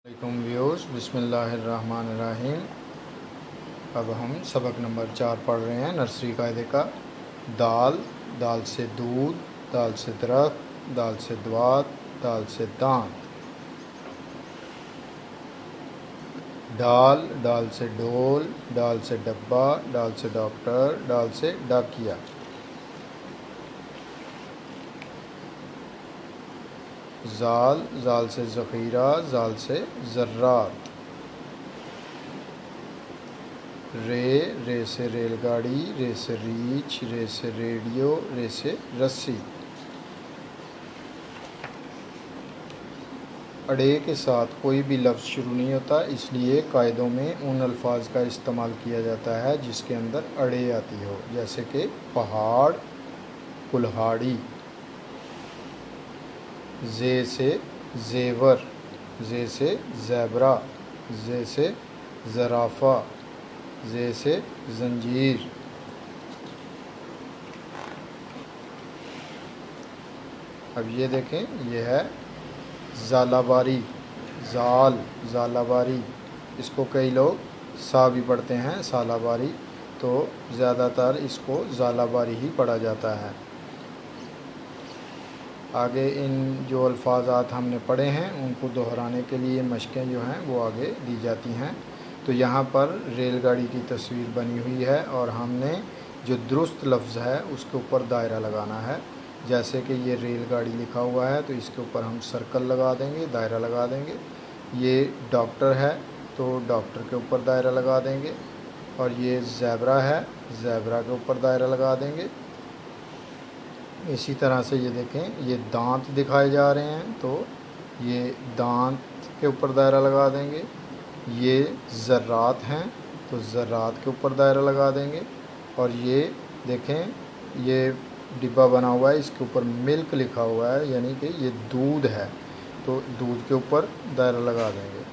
वालेकुम व्यूअर्स, बिस्मिल्लाहिर्रहमानिर्रहीम। अब हम सबक नंबर 4 पढ़ रहे हैं नर्सरी कायदे का। दाल, दाल से दूध, दाल से दरख्त, दाल से द्वात, दाल से दांत। डाल, डाल से डोल, डाल से डब्बा, डाल से डॉक्टर, डाल से डाकिया। जाल, जाल से ज़ख़ीरा, जाल से ज़र्रात। रे से रेलगाड़ी, रे से रीछ, रे से रेडियो, रे से रस्सी। अड़े के साथ कोई भी लफ्ज़ शुरू नहीं होता, इसलिए कायदों में उन अल्फाज का इस्तेमाल किया जाता है जिसके अंदर अड़े आती हो, जैसे कि पहाड़, कुल्हाड़ी। जे से जेवर, जे से ज़ेबरा, जे से ज़राफ़ा, जे से जंजीर। अब ये देखें, यह है ज़ालाबारी। ज़ाल, ज़ालाबारी, इसको कई लोग सा भी पढ़ते हैं, सालाबारी, तो ज़्यादातर इसको ज़ालाबारी ही पढ़ा जाता है। आगे इन जो अल्फाज़ात हमने पढ़े हैं उनको दोहराने के लिए मशक़ें जो हैं वो आगे दी जाती हैं। तो यहाँ पर रेलगाड़ी की तस्वीर बनी हुई है और हमने जो दुरुस्त लफ्ज़ है उसके ऊपर दायरा लगाना है। जैसे कि ये रेलगाड़ी लिखा हुआ है तो इसके ऊपर हम सर्कल लगा देंगे, दायरा लगा देंगे। ये डॉक्टर है तो डॉक्टर के ऊपर दायरा लगा देंगे। और ये ज़ेबरा है, ज़ेबरा के ऊपर दायरा लगा देंगे। इसी तरह से ये देखें, ये दांत दिखाए जा रहे हैं तो ये दांत के ऊपर दायरा लगा देंगे। ये ज़र्रात हैं तो ज़र्रात के ऊपर दायरा लगा देंगे। और ये देखें, ये डिब्बा बना हुआ है, इसके ऊपर मिल्क लिखा हुआ है, यानी कि ये दूध है तो दूध के ऊपर दायरा लगा देंगे।